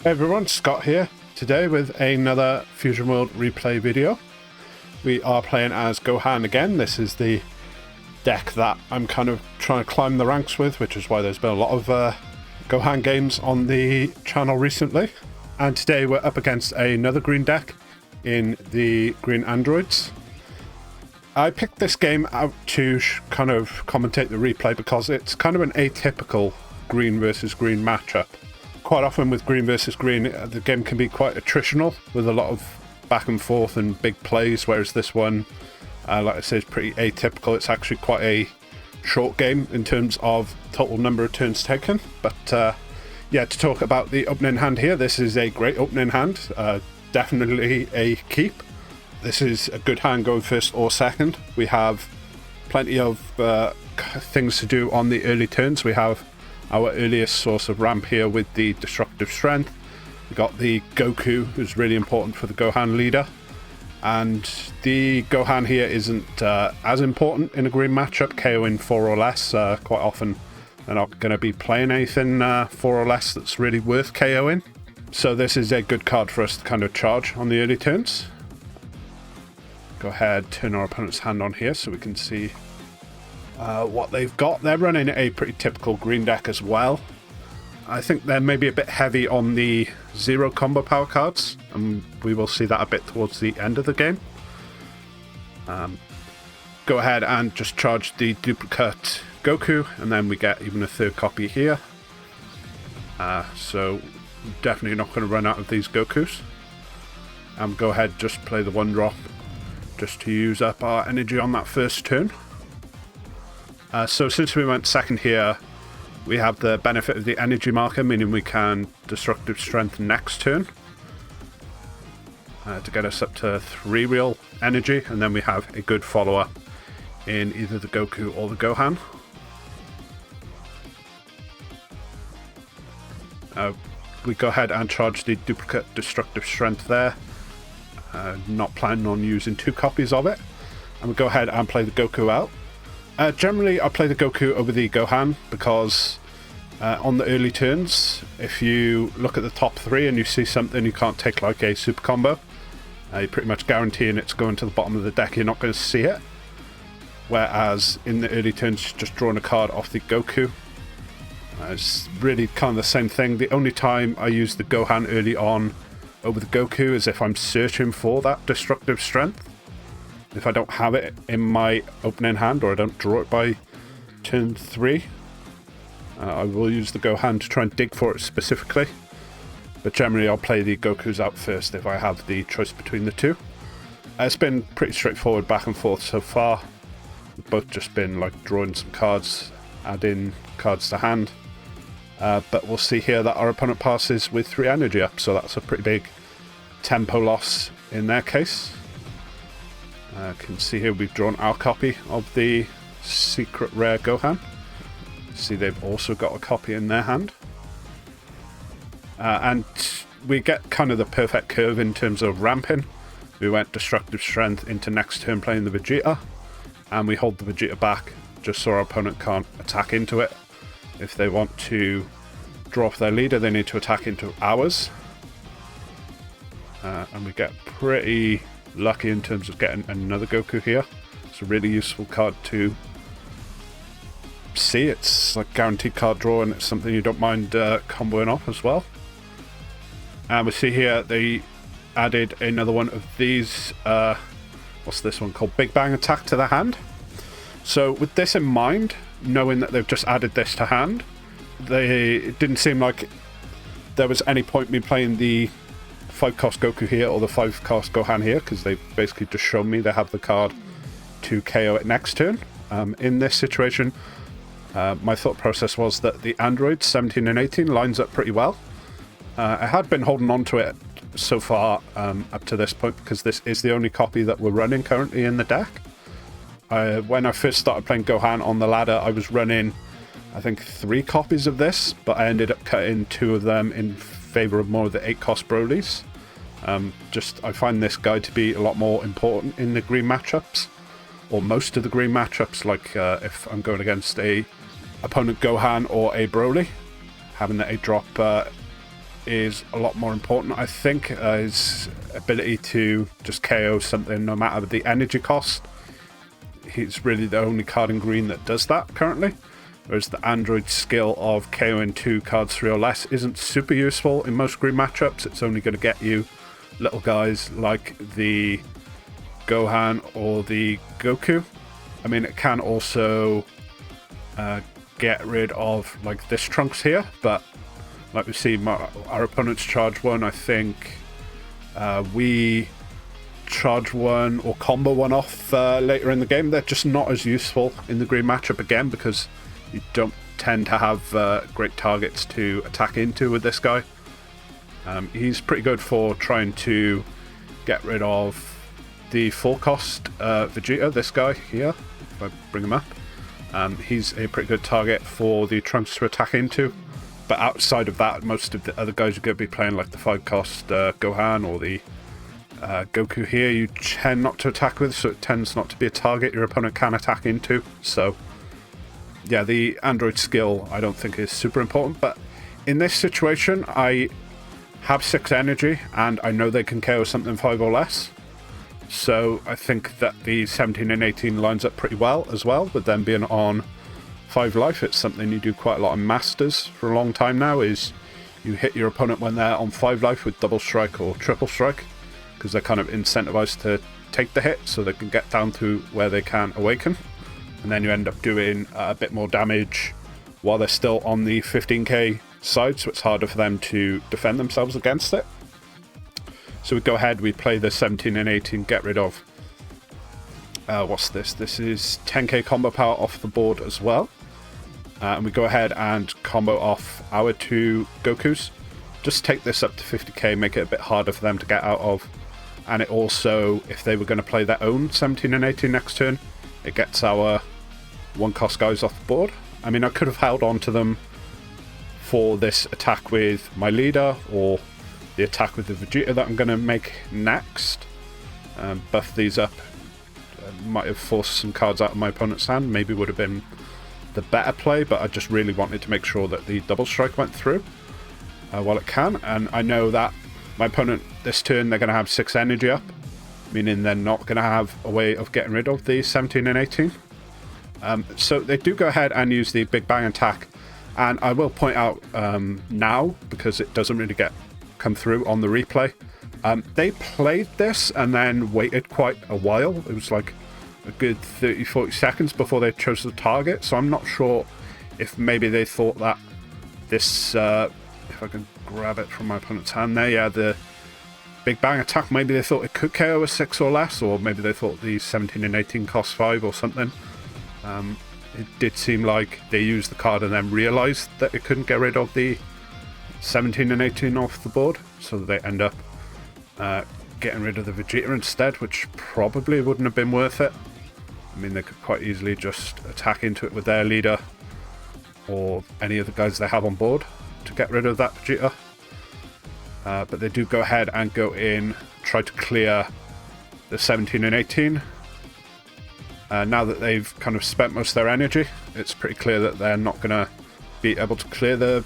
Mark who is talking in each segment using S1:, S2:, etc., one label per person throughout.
S1: Hey everyone, Scott here, today with another Fusion World replay video. We are playing as Gohan again. This is the deck that I'm kind of trying to climb the ranks with, which is why there's been a lot of Gohan games on the channel recently. And today we're up against another green deck in the green androids. I picked this game out to kind of commentate the replay because it's kind of an atypical green versus green matchup. Quite often with green versus green, the game can be quite attritional with a lot of back and forth and big plays, whereas this one, like I say, is pretty atypical. It's actually quite a short game in terms of total number of turns taken. But yeah, to talk about the opening hand here, this is a great opening hand, definitely a keep. This is a good hand going first or second. We have plenty of things to do on the early turns. We have our earliest source of ramp here with the destructive strength. We got the Goku, who's really important for the Gohan leader. And the Gohan here isn't as important in a green matchup, KOing 4 or less. Quite often they're not going to be playing anything 4 or less that's really worth KOing. So this is a good card for us to kind of charge on the early turns. Go ahead, turn our opponent's hand on here so we can see what they've got. They're running a pretty typical green deck as well. I think they're maybe a bit heavy on the zero combo power cards, and we will see that a bit towards the end of the game. Go ahead and just charge the duplicate Goku, and then we get even a third copy here. So definitely not going to run out of these Gokus. Go ahead, just play the 1-drop just to use up our energy on that first turn. So since we went second here, we have the benefit of the energy marker, meaning we can destructive strength next turn to get us up to 3 real energy, and then we have a good follower in either the Goku or the Gohan. We go ahead and charge the duplicate destructive strength there. Not planning on using 2 copies of it. And we go ahead and play the Goku out. Generally, I play the Goku over the Gohan because on the early turns, if you look at the top 3 and you see something you can't take, like a super combo, you're pretty much guaranteeing it's going to the bottom of the deck. You're not going to see it. Whereas in the early turns, just drawing a card off the Goku, it's really kind of the same thing. The only time I use the Gohan early on over the Goku is if I'm searching for that destructive strength. If I don't have it in my opening hand, or I don't draw it by turn 3, I will use the Gohan to try and dig for it specifically. But generally I'll play the Gokus out first if I have the choice between the 2. It's been pretty straightforward back and forth so far. We've both just been like drawing some cards, adding cards to hand. But we'll see here that our opponent passes with 3 energy up, so that's a pretty big tempo loss in their case. Can see here we've drawn our copy of the secret rare Gohan. See, they've also got a copy in their hand. And we get kind of the perfect curve in terms of ramping. We went destructive strength into next turn playing the Vegeta, and we hold the Vegeta back just so our opponent can't attack into it. If they want to draw off their leader, they need to attack into ours. And we get pretty lucky in terms of getting another Goku here. It's a really useful card to see. It's like guaranteed card draw, and it's something you don't mind comboing off as well. And we see here they added another one of these, what's this one called? Big Bang Attack to the hand. So with this in mind, knowing that they've just added this to hand, it didn't seem like there was any point me playing the 5-cost Goku here or the 5-cost Gohan here, because they've basically just shown me they have the card to KO it next turn. In this situation, my thought process was that the androids 17 and 18 lines up pretty well. I had been holding on to it so far up to this point because this is the only copy that we're running currently in the deck. When I first started playing Gohan on the ladder, I was running, I think, 3 copies of this, but I ended up cutting 2 of them in favour of more of the 8-cost Brolys. I find this guy to be a lot more important in the green matchups, or most of the green matchups, like if I'm going against a opponent Gohan or a Broly, having the 8-drop is a lot more important, I think. His ability to just KO something no matter the energy cost. He's really the only card in green that does that currently. Whereas the android skill of KOing 2 cards 3 or less isn't super useful in most green matchups. It's only going to get you little guys like the Gohan or the Goku. I mean, it can also get rid of like this Trunks here, but like we see our opponent's charge 1, I think we charge 1 or combo 1 off later in the game. They're just not as useful in the green matchup again, because you don't tend to have great targets to attack into with this guy. He's pretty good for trying to get rid of the full cost Vegeta, this guy here, if I bring him up. He's a pretty good target for the Trunks to attack into. But outside of that, most of the other guys are going to be playing like the 5 cost Gohan or the Goku here. You tend not to attack with, so it tends not to be a target your opponent can attack into. So yeah, the android skill I don't think is super important, but in this situation I have 6 energy and I know they can KO something 5 or less. So I think that the 17 and 18 lines up pretty well as well, with them being on 5 life. It's something you do quite a lot in Masters for a long time now, is you hit your opponent when they're on 5 life with double strike or triple strike, because they're kind of incentivized to take the hit so they can get down to where they can awaken. And then you end up doing a bit more damage while they're still on the 15k side, so it's harder for them to defend themselves against it. So we go ahead, we play the 17 and 18, get rid of what's this? This is 10k combo power off the board as well. And we go ahead and combo off our 2 Gokus. Just take this up to 50k, make it a bit harder for them to get out of. And it also, if they were going to play their own 17 and 18 next turn, it gets our 1 cost guys off the board. I mean, I could have held on to them for this attack with my leader, or the attack with the Vegeta that I'm going to make next. Buff these up. Might have forced some cards out of my opponent's hand, maybe would have been the better play, but I just really wanted to make sure that the double strike went through while it can. And I know that my opponent this turn, they're going to have 6 energy up, meaning they're not going to have a way of getting rid of the 17 and 18. So they do go ahead and use the Big Bang attack, and I will point out now, because it doesn't really come through on the replay, they played this and then waited quite a while. It was like a good 30-40 seconds before they chose the target, so I'm not sure if maybe they thought that this, if I can grab it from my opponent's hand there, yeah, the Big Bang attack, maybe they thought it could KO a 6 or less, or maybe they thought the 17 and 18 cost 5 or something. It did seem like they used the card and then realised that it couldn't get rid of the 17 and 18 off the board, so they end up getting rid of the Vegeta instead, which probably wouldn't have been worth it. I mean, they could quite easily just attack into it with their leader or any of the guys they have on board to get rid of that Vegeta. But they do go ahead and go in, try to clear the 17 and 18. Now that they've kind of spent most of their energy, it's pretty clear that they're not going to be able to clear the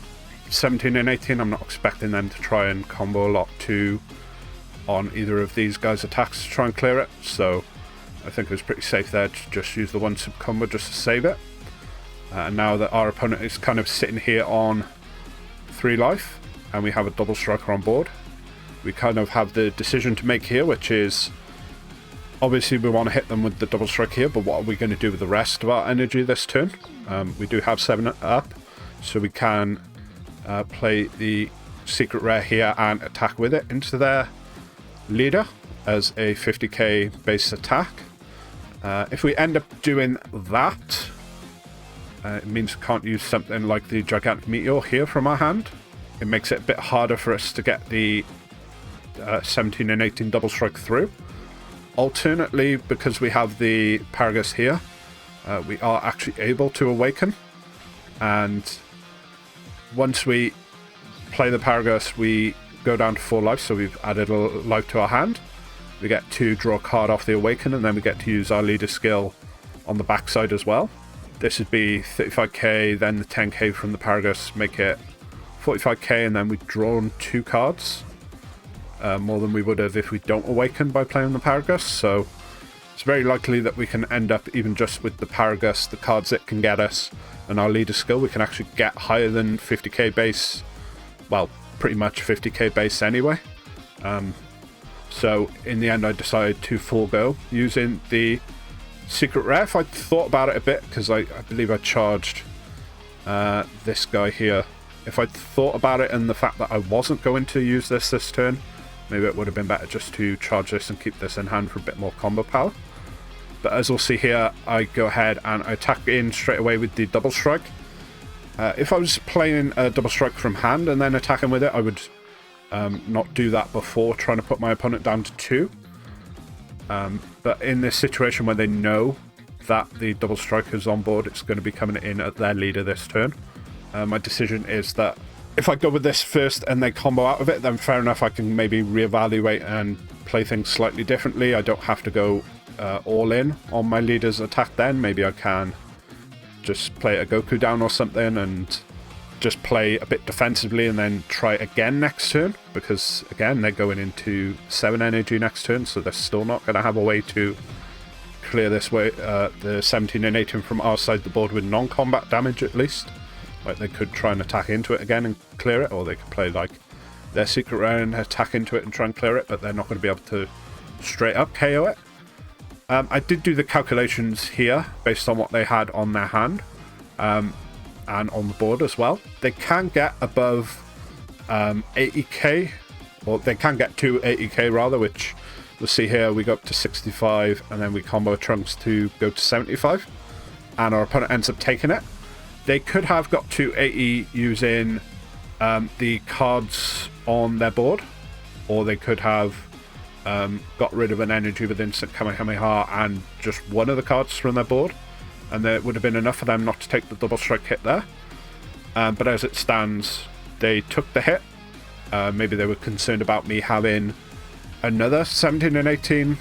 S1: 17 and 18. I'm not expecting them to try and combo a lot on either of these guys' attacks to try and clear it, so I think it was pretty safe there to just use the 1 sub combo just to save it. And now that our opponent is kind of sitting here on 3 life and we have a double striker on board, we kind of have the decision to make here, which is obviously we want to hit them with the double strike here, but what are we going to do with the rest of our energy this turn? We do have 7 up, so we can play the secret rare here and attack with it into their leader as a 50k base attack. If we end up doing that, it means we can't use something like the gigantic meteor here from our hand. It makes it a bit harder for us to get the 17 and 18 double strike through. Alternately, because we have the Paragus here, we are actually able to awaken, and once we play the Paragus we go down to 4 life, so we've added a life to our hand. We get to draw a card off the awaken, and then we get to use our leader skill on the backside as well. This would be 35k, then the 10k from the Paragus, make it 45k, and then we've drawn 2 cards. More than we would have if we don't awaken by playing the Paragus, so it's very likely that we can end up, even just with the Paragus, the cards it can get us, and our leader skill, we can actually get higher than 50k base. Well, pretty much 50k base anyway. So in the end I decided to forego using the secret rare. If I'd thought about it a bit, because I believe I charged this guy here. If I'd thought about it and the fact that I wasn't going to use this turn, maybe it would have been better just to charge this and keep this in hand for a bit more combo power. But as we'll see here, I go ahead and I attack in straight away with the double strike. If I was playing a double strike from hand and then attacking with it, I would not do that before trying to put my opponent down to 2. But in this situation where they know that the double strike is on board, it's going to be coming in at their leader this turn. My decision is that if I go with this first and they combo out of it, then fair enough, I can maybe reevaluate and play things slightly differently. I don't have to go all in on my leader's attack then. Maybe I can just play a Goku down or something and just play a bit defensively and then try again next turn, because again they're going into 7 energy next turn, so they're still not going to have a way to clear this way, the 17 and 18 from our side of the board with non-combat damage at least. Like, they could try and attack into it again and clear it, or they could play like their secret rare and attack into it and try and clear it, but they're not going to be able to straight up KO it. I did do the calculations here based on what they had on their hand and on the board as well. They can get above 80k, or they can get to 80k rather, which we'll see here. We go up to 65 and then we combo Trunks to go to 75, and our opponent ends up taking it. They could have got to 80 using the cards on their board, or they could have got rid of an energy with instant Kamehameha and just one of the cards from their board, and there would have been enough for them not to take the double strike hit there. But as it stands, they took the hit. Maybe they were concerned about me having another 17 and 18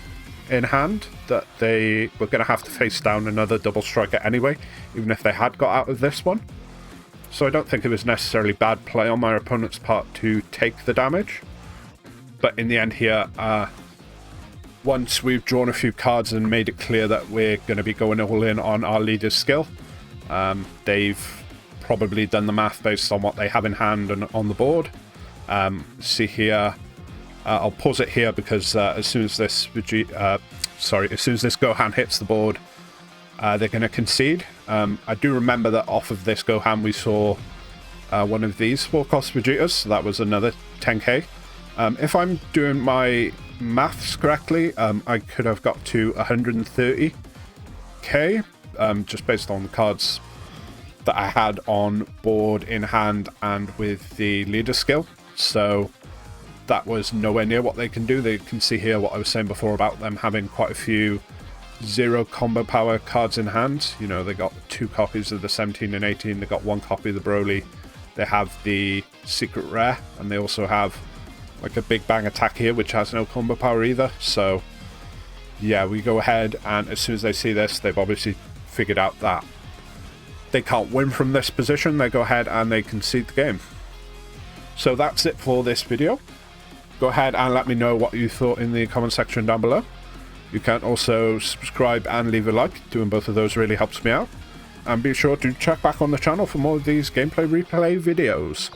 S1: in hand, that they were going to have to face down another double striker anyway, even if they had got out of this one. So I don't think it was necessarily bad play on my opponent's part to take the damage. But in the end here, once we've drawn a few cards and made it clear that we're going to be going all in on our leader's skill, they've probably done the math based on what they have in hand and on the board. See here, I'll pause it here because as soon as this Gohan hits the board, they're going to concede. I do remember that off of this Gohan we saw one of these 4-cost Vegetas, so that was another 10k. If I'm doing my maths correctly, I could have got to 130k, just based on the cards that I had on board in hand and with the leader skill. So that was nowhere near what they can do. They can see here what I was saying before about them having quite a few 0 combo power cards in hand. You know, they got 2 copies of the 17 and 18, they got 1 copy of the Broly, they have the secret rare, and they also have like a big bang attack here which has no combo power either. So yeah, we go ahead, and as soon as they see this, they've obviously figured out that they can't win from this position. They go ahead and they concede the game. So that's it for this video. Go ahead and let me know what you thought in the comment section down below. You can also subscribe and leave a like. Doing both of those really helps me out. And be sure to check back on the channel for more of these gameplay replay videos.